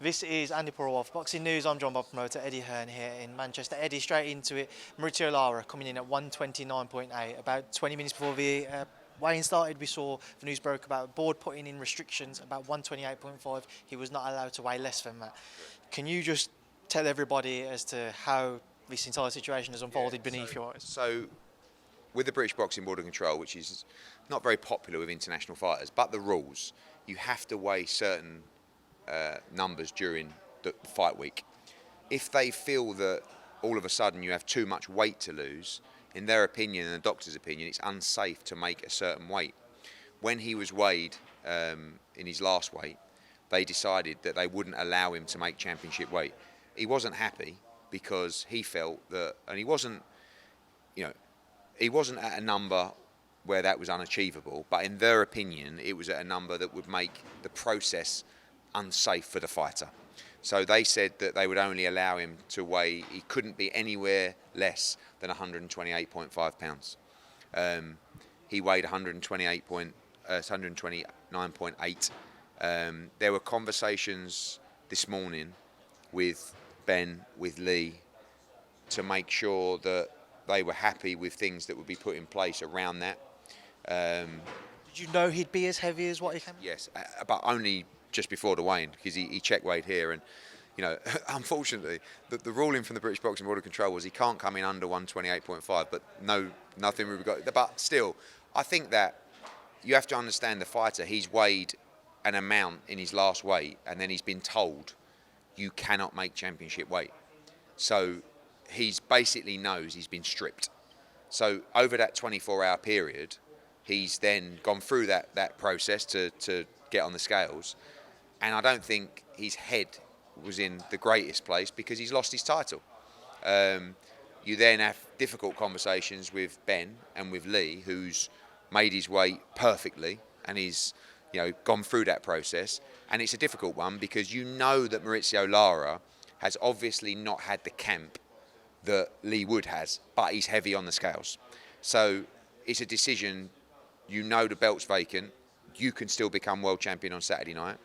This is Andi Purewal for Boxing News. I'm joined by promoter Eddie Hearn here in Manchester. Eddie, straight into it. Mauricio Lara coming in at 129.8. About 20 minutes before the weigh-in started, we saw the news broke about the board putting in restrictions about 128.5. He was not allowed to weigh less than that. Can you just tell everybody as to how this entire situation has unfolded beneath your eyes? So, with the British Boxing Board of Control, which is not very popular with international fighters, but the rules, you have to weigh certain numbers during the fight week. If they feel that all of a sudden you have too much weight to lose, in their opinion and the doctor's opinion, it's unsafe to make a certain weight. When he was weighed in his last weight, they decided that they wouldn't allow him to make championship weight. He wasn't happy because he felt that, and he wasn't at a number where that was unachievable, but in their opinion, it was at a number that would make the process unsafe for the fighter. So they said that they would only allow him to weigh, he couldn't be anywhere less than 128.5 pounds. He weighed 129.8. There were conversations this morning with Ben, with Leigh, to make sure that they were happy with things that would be put in place around that. Did you know he'd be as heavy as what he came? Yes, but only just before the weigh-in, because he check weighed here, and unfortunately the ruling from the British Boxing Board of Control was he can't come in under 128.5, but nothing we've got. But still, I think that you have to understand the fighter. He's weighed an amount in his last weight, and then he's been told you cannot make championship weight. So he's basically knows he's been stripped. So over that 24-hour period, he's then gone through that process to get on the scales. And I don't think his head was in the greatest place because he's lost his title. You then have difficult conversations with Ben and with Leigh, who's made his weight perfectly and he's gone through that process. And it's a difficult one because you know that Mauricio Lara has obviously not had the camp that Leigh Wood has, but he's heavy on the scales. So it's a decision, the belt's vacant, you can still become world champion on Saturday night.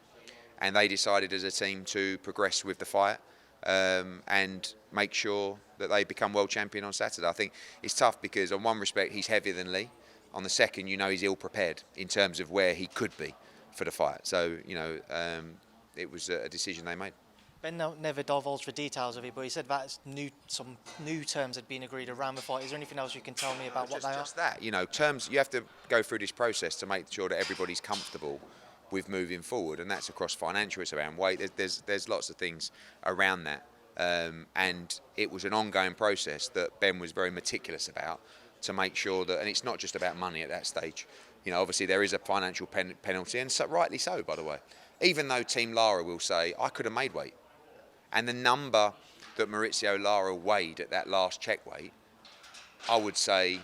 And they decided as a team to progress with the fight and make sure that they become world champion on Saturday. I think it's tough because on one respect he's heavier than Leigh. On the second, he's ill prepared in terms of where he could be for the fight. So, it was a decision they made. Ben never divulged the details of it, but he said that some new terms had been agreed around the fight. Is there anything else you can tell me about what they are? Just that, terms, you have to go through this process to make sure that everybody's comfortable with moving forward, and that's across financial, it's around weight, there's lots of things around that. And it was an ongoing process that Ben was very meticulous about to make sure that, and it's not just about money at that stage. Obviously there is a financial penalty, and so, rightly so, by the way. Even though Team Lara will say, I could have made weight. And the number that Mauricio Lara weighed at that last check weight, I would say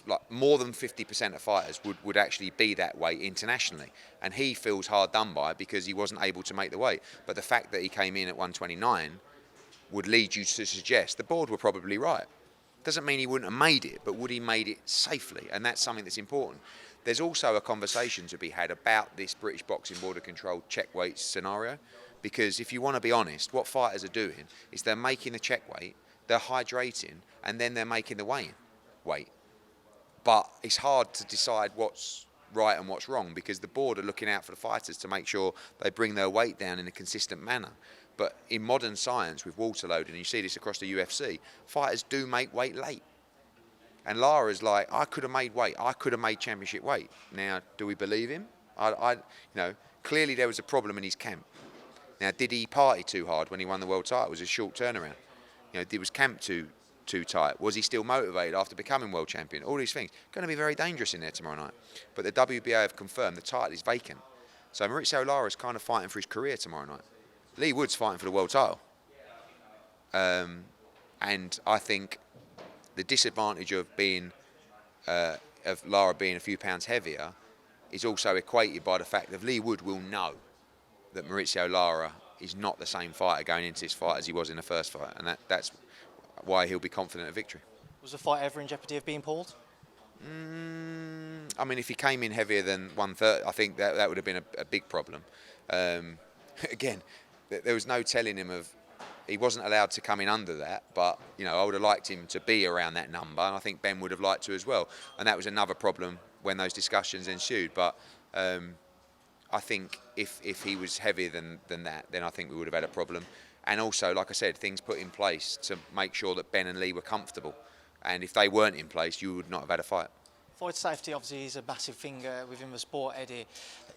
like more than 50% of fighters would actually be that weight internationally. And he feels hard done by because he wasn't able to make the weight. But the fact that he came in at 129 would lead you to suggest the board were probably right. Doesn't mean he wouldn't have made it, but would he made it safely? And that's something that's important. There's also a conversation to be had about this British Boxing Board of Control check weight scenario, because if you want to be honest, what fighters are doing is they're making the check weight, they're hydrating, and then they're making the weigh-in weight. But it's hard to decide what's right and what's wrong because the board are looking out for the fighters to make sure they bring their weight down in a consistent manner. But in modern science with water loading, and you see this across the UFC, fighters do make weight late. And Lara's like, I could have made weight. I could have made championship weight. Now, do we believe him? Clearly there was a problem in his camp. Now, did he party too hard when he won the world title? It was a short turnaround. Was camp too tight? Was he still motivated after becoming world champion? All these things. Going to be very dangerous in there tomorrow night. But the WBA have confirmed the title is vacant. So Mauricio Lara is kind of fighting for his career tomorrow night. Leigh Wood's fighting for the world title. And I think the disadvantage of Lara being a few pounds heavier is also equated by the fact that Leigh Wood will know that Mauricio Lara is not the same fighter going into this fight as he was in the first fight, and that's why he'll be confident of victory. Was the fight ever in jeopardy of being pulled? I mean, if he came in heavier than 130, I think that would have been a big problem. again, there was no telling him of. He wasn't allowed to come in under that, but I would have liked him to be around that number, and I think Ben would have liked to as well. And that was another problem when those discussions ensued. But I think if he was heavier than that, then I think we would have had a problem. And also, like I said, things put in place to make sure that Ben and Leigh were comfortable. And if they weren't in place, you would not have had a fight. Fight safety obviously is a massive thing within the sport, Eddie.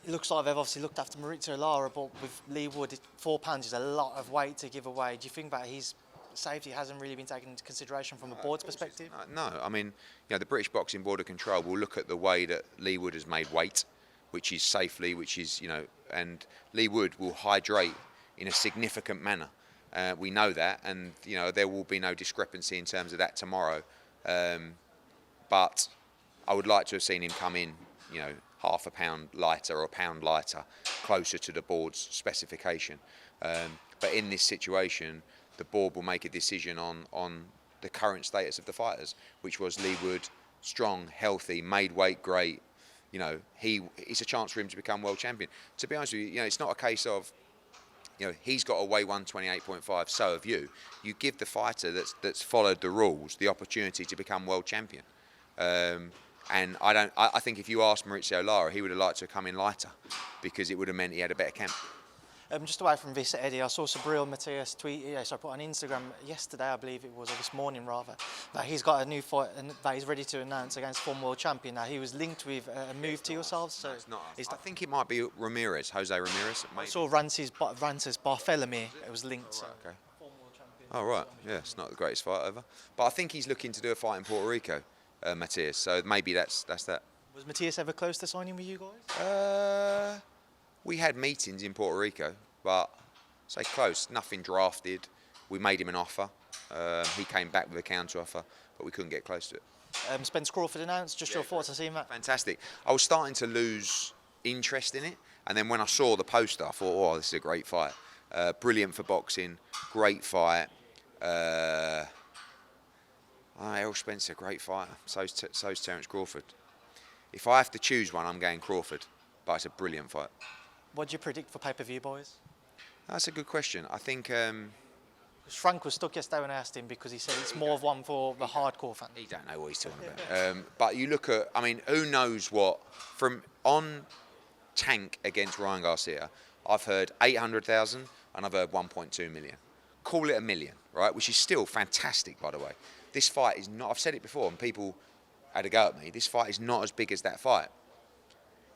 It looks like they've obviously looked after Mauricio Lara, but with Leigh Wood, 4 pounds is a lot of weight to give away. Do you think that his safety hasn't really been taken into consideration from a board's perspective? No, I mean, the British Boxing Board of Control will look at the way that Leigh Wood has made weight, which is safely, and Leigh Wood will hydrate in a significant manner. We know that, and there will be no discrepancy in terms of that tomorrow. But I would like to have seen him come in, half a pound lighter or a pound lighter, closer to the board's specification. But in this situation, the board will make a decision on the current status of the fighters, which was Leigh Wood, strong, healthy, made weight great. It's a chance for him to become world champion. To be honest with you, it's not a case of, he's got to weigh 128.5, so have you. You give the fighter that's followed the rules the opportunity to become world champion. And I think if you asked Mauricio Lara, he would have liked to have come in lighter, because it would have meant he had a better camp. Just away from this, Eddie, I saw Subriel Matias tweet, so I put on Instagram yesterday, I believe it was, or this morning rather, that he's got a new fight and that he's ready to announce against former world champion. Now, he was linked with a move to yourselves. So it's not. I think it might be Jose Ramirez. I saw Rances Barthélemy, it was linked. So. Okay. Oh, right. Yeah, it's not the greatest fight ever. But I think he's looking to do a fight in Puerto Rico, Matias, so maybe that's that. Was Matias ever close to signing with you guys? We had meetings in Puerto Rico, but say close, nothing drafted. We made him an offer. He came back with a counter offer, but we couldn't get close to it. Spence-Crawford announced, your thoughts on seeing that? Fantastic. I was starting to lose interest in it, and then when I saw the poster, I thought, this is a great fight. Brilliant for boxing, great fight. Errol Spencer, great fighter. So's Terence Crawford. If I have to choose one, I'm going Crawford, but it's a brilliant fight. What do you predict for pay-per-view, boys? That's a good question. I think... Frank was stuck yesterday when I asked him, because he said it's more of one for the hardcore fan. He don't know what he's talking about. But you look at... who knows what... On Tank against Ryan Garcia, I've heard 800,000 and I've heard 1.2 million. Call it $1 million, right? Which is still fantastic, by the way. This fight is not... I've said it before, and people had a go at me. This fight is not as big as that fight.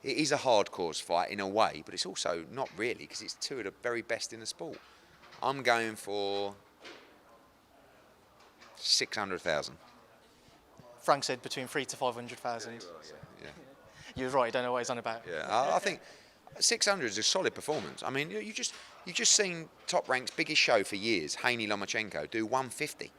It is a hardcore fight in a way, but it's also not really, because it's two of the very best in the sport. I'm going for 600,000. Frank said between 300,000 to 500,000. Yeah. You're right, I don't know what he's on about. Yeah, I think 600 is a solid performance. You just seen Top Rank's biggest show for years, Haney Lomachenko, do 150,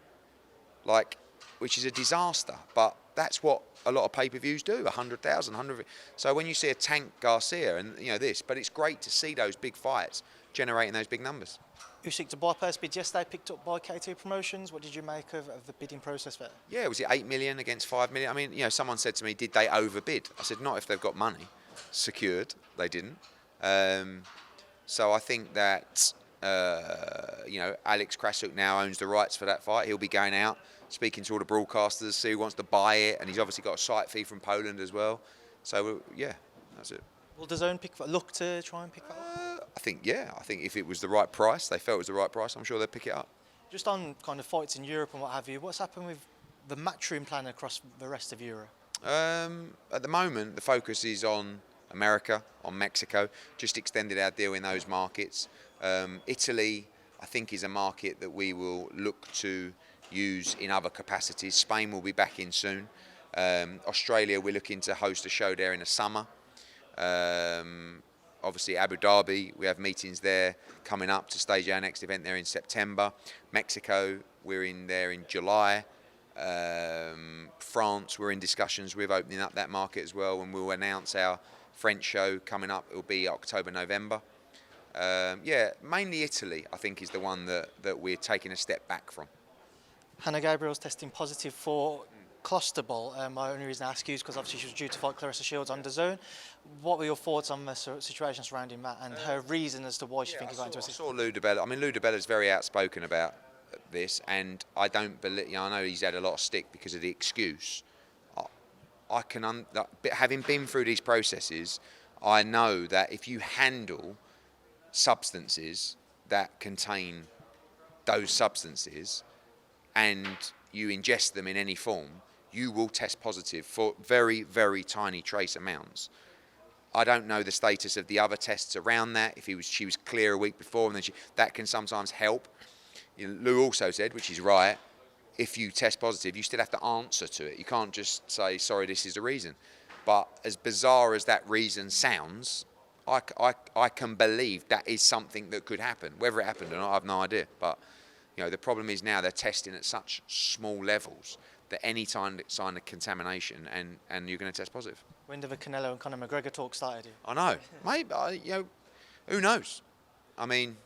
which is a disaster. But that's what a lot of pay-per-views do, 100,000, 100. So when you see a Tank Garcia and this, but it's great to see those big fights generating those big numbers. Usyk-Dubois first bid yesterday, picked up by K2 Promotions. What did you make of the bidding process there? Yeah, was it 8 million against 5 million? Someone said to me, did they overbid? I said, not if they've got money secured. They didn't. So I think that, Alex Krasuk now owns the rights for that fight. He'll be going out, speaking to all the broadcasters, see who wants to buy it, and he's obviously got a site fee from Poland as well. So, yeah, that's it. Will DAZN look to try and pick that up? I think if it was the right price, they felt it was the right price, I'm sure they'd pick it up. Just on kind of fights in Europe and what have you, what's happened with the Matchroom plan across the rest of Europe? At the moment, the focus is on America, on Mexico, just extended our deal in those markets. Italy, I think, is a market that we will look to use in other capacities. Spain will be back in soon. Australia, we're looking to host a show there in the summer. Obviously, Abu Dhabi, we have meetings there coming up to stage our next event there in September. Mexico, we're in there in July. France, we're in discussions with opening up that market as well, and we'll announce our French show coming up. It'll be October, November. Mainly Italy, I think, is the one that we're taking a step back from. Hanna Gabriels testing positive for Clostable. My only reason I ask you is because obviously she was due to fight Clarissa Shields on the zone. What were your thoughts on the situation surrounding that and her reason as to why she thinks he got into a I system? saw Lou DiBella. I mean, Lou DiBella's very outspoken about this, and I don't believe. I know he's had a lot of stick because of the excuse. I can, having been through these processes, I know that if you handle substances that contain those substances and you ingest them in any form, you will test positive for very, very tiny trace amounts. I don't know the status of the other tests around that. If she was clear a week before, and then that can sometimes help. Lou also said, which is right, if you test positive, you still have to answer to it. You can't just say, sorry, this is the reason. But as bizarre as that reason sounds, I can believe that is something that could happen. Whether it happened or not, I have no idea. But the problem is now they're testing at such small levels that any sign of contamination and you're going to test positive. When did the Canelo and Conor McGregor talk started? I know. Maybe, who knows? I mean,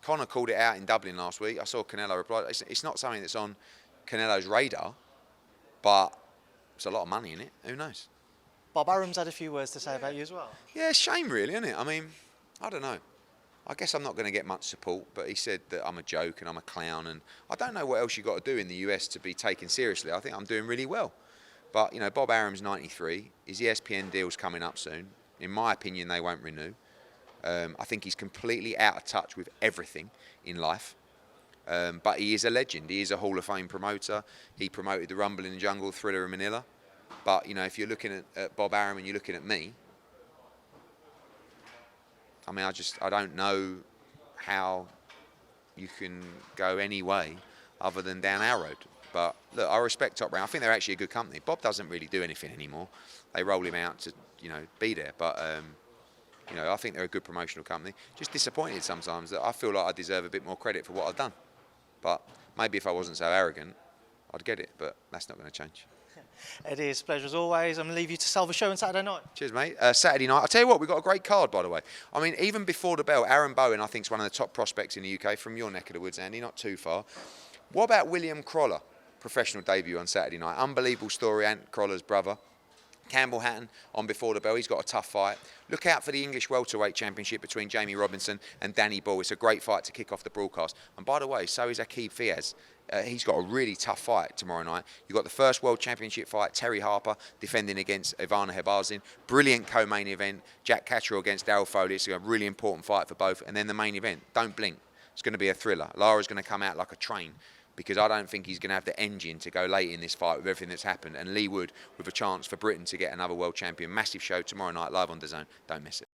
Conor called it out in Dublin last week. I saw Canelo reply. It's not something that's on Canelo's radar, but there's a lot of money in it. Who knows? Bob Arum's had a few words to say about you as well. Yeah, it's a shame really, isn't it? I mean, I don't know. I guess I'm not going to get much support, but he said that I'm a joke and I'm a clown, and I don't know what else you've got to do in the US to be taken seriously. I think I'm doing really well. But, Bob Arum's 93. His ESPN deal's coming up soon. In my opinion, they won't renew. I think he's completely out of touch with everything in life. But he is a legend. He is a Hall of Fame promoter. He promoted the Rumble in the Jungle, Thriller in Manila. But, if you're looking at Bob Arum and you're looking at me, I mean, I don't know how you can go any way other than down our road. But look, I respect Top Rank. I think they're actually a good company. Bob doesn't really do anything anymore. They roll him out to, be there. But, I think they're a good promotional company. Just disappointed sometimes that I feel like I deserve a bit more credit for what I've done. But maybe if I wasn't so arrogant, I'd get it. But that's not going to change. Eddie, it's a pleasure as always. I'm going to leave you to sell the show on Saturday night. Cheers, mate. Saturday night. I'll tell you what, we've got a great card, by the way. I mean, even before the bell, Aaron Bowen, I think, is one of the top prospects in the UK from your neck of the woods, Andy, not too far. What about William Croller? Professional debut on Saturday night. Unbelievable story, Ant Croller's brother. Campbell Hatton on before the bell. He's got a tough fight. Look out for the English welterweight championship between Jamie Robinson and Danny Bull. It's a great fight to kick off the broadcast. And by the way, so is Aqib Fiaz. He's got a really tough fight tomorrow night. You've got the first world championship fight, Terry Harper defending against Ivana Hebazin. Brilliant co-main event, Jack Catterall against Daryl Foley. It's a really important fight for both. And then the main event, don't blink. It's going to be a thriller. Lara's going to come out like a train, because I don't think he's going to have the engine to go late in this fight with everything that's happened. And Leigh Wood with a chance for Britain to get another world champion. Massive show tomorrow night live on DAZN. Don't miss it.